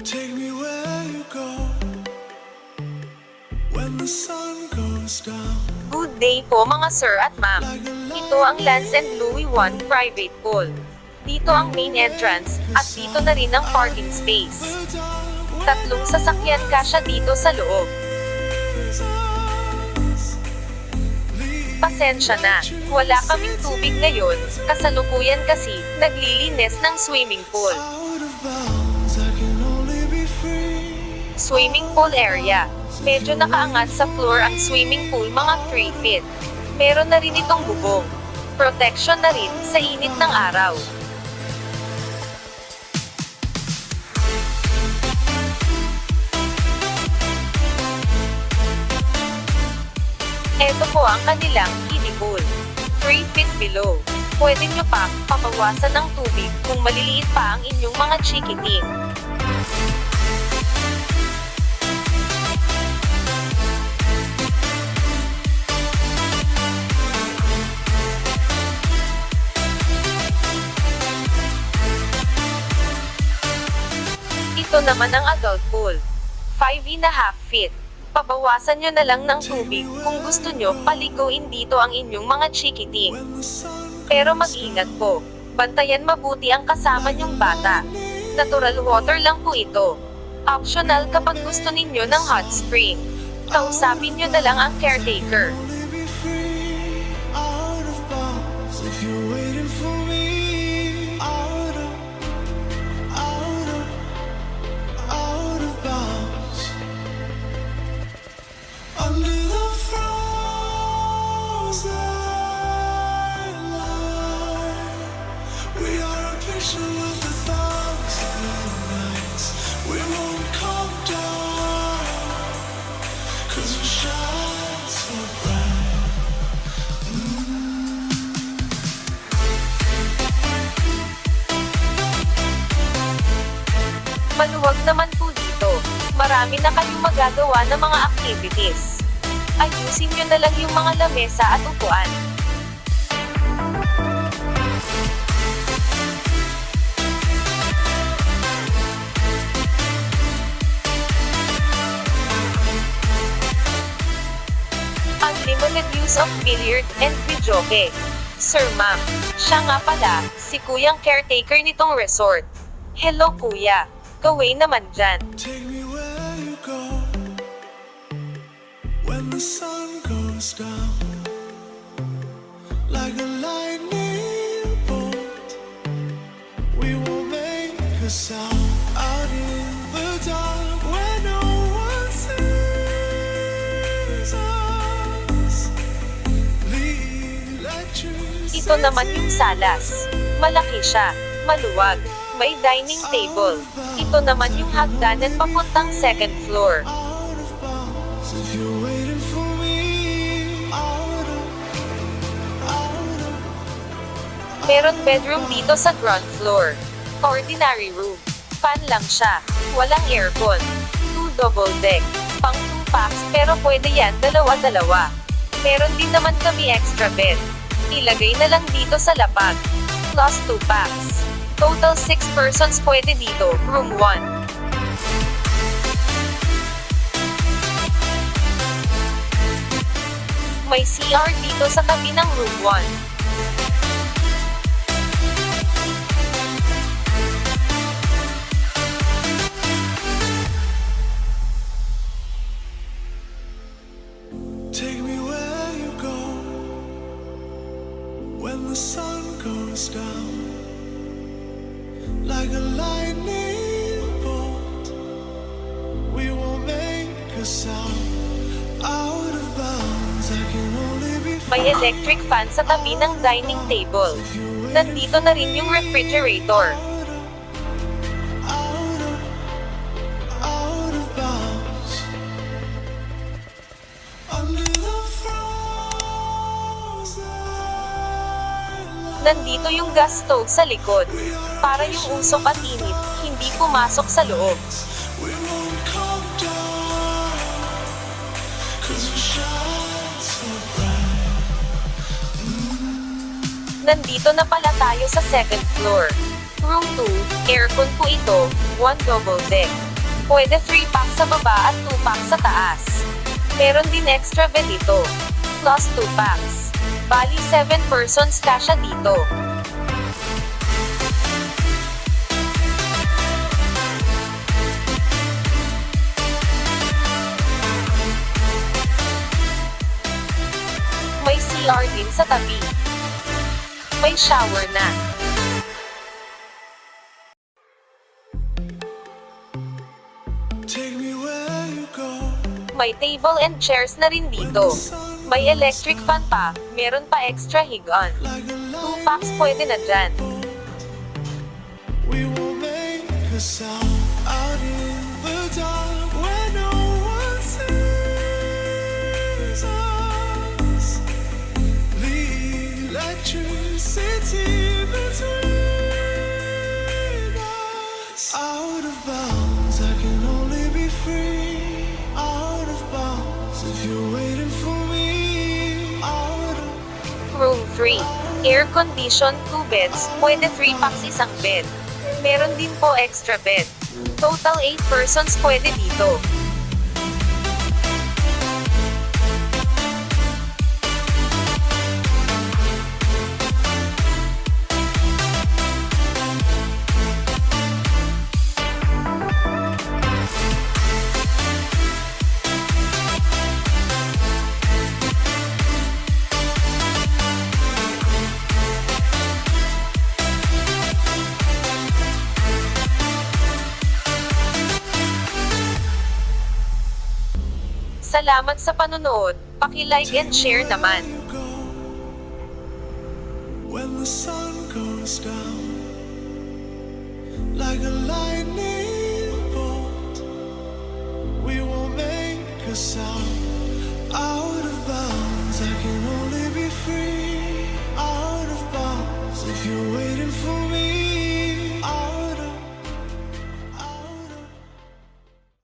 Take me where you go when the sun goes down. Good day po mga sir at ma'am. Ito ang Lance and Louie 1 private pool. Dito ang main entrance, at dito na rin ang parking space. 3 sasakyan kasya dito sa loob. Pasensya na, wala kaming tubig ngayon, kasalukuyan kasi, naglilinis ng swimming pool. Swimming pool area. Medyo nakaangat sa floor ang swimming pool mga 3 feet. Meron na rin itong bubong. Protection na rin sa init ng araw. Ito po ang kanilang kiddie pool. 3 feet below. Pwede nyo pa pabawasan ng tubig kung maliliit pa ang inyong mga chikiting. Ito naman ang adult pool. 5.5 feet. Pabawasan nyo na lang ng tubig kung gusto nyo paliguin dito ang inyong mga chikiting. Pero mag-ingat po. Bantayan mabuti ang kasama nyong bata. Natural water lang po ito. Optional kapag gusto ninyo ng hot spring. Kausapin nyo na lang ang caretaker. Maluwag naman po dito. Marami na kayong magagawa ng mga activities. Ayusin nyo na lang yung mga lamesa at upuan. Unlimited use of billiards and videoke. Sir ma'am, siya nga pala, si kuyang caretaker nitong resort. Hello kuya. Gawin naman dyan. Take me where you go when the sun goes down. Like a lightning bolt, we will make a sound out in the dark where no one sees us. The electricity. Ito naman yung salas. Malaki siya, maluwag. May dining table. Ito naman yung hagdanan papuntang second floor. Meron bedroom dito sa ground floor. Ordinary room. Fan lang siya. Walang aircon. 2 double deck. Pang 2 packs pero pwede yan dalawa-dalawa. Meron din naman kami extra bed. Ilagay na lang dito sa lapag. Plus 2 packs. Total 6 persons pwede dito, room 1. May CR dito sa tabi ng room 1. Take me where you go when the sun goes down. Like a lightning bolt, we will make a sound out of bounds. I can only be. May electric fan sa tabi ng dining table. Nandito na rin yung refrigerator. Out of bounds. Under the frozen Nandito yung gas stove sa likod. Para yung usok at init, hindi pumasok sa loob. we won't come down, 'cause we shine so bright. Nandito na pala tayo sa second floor. Room 2, aircon po ito, 1 double deck. Pwede 3 pack sa baba at 2 pack sa taas. Meron din extra bed ito. Plus 2 packs. Bali 7 persons kasya dito. May CR din sa tabi. May shower na. Take me where you go. May table and chairs na rin dito. May electric fan pa, meron pa extra hig-on. 2 packs pwede na dyan. We will make a sound out in the dark where no one sees us. The electricity between us. Out of bounds, I can only be free. Out of bounds, if you're waiting for me. Out of Room 3. Air condition, 2 beds, pwede 3 packs isang bed. Meron din po extra bed. Total 8 persons pwede dito. Salamat sa panonood, paki-like and share naman. go when the sun goes down like a lightning bolt. We will make a sound out of bounds. I can only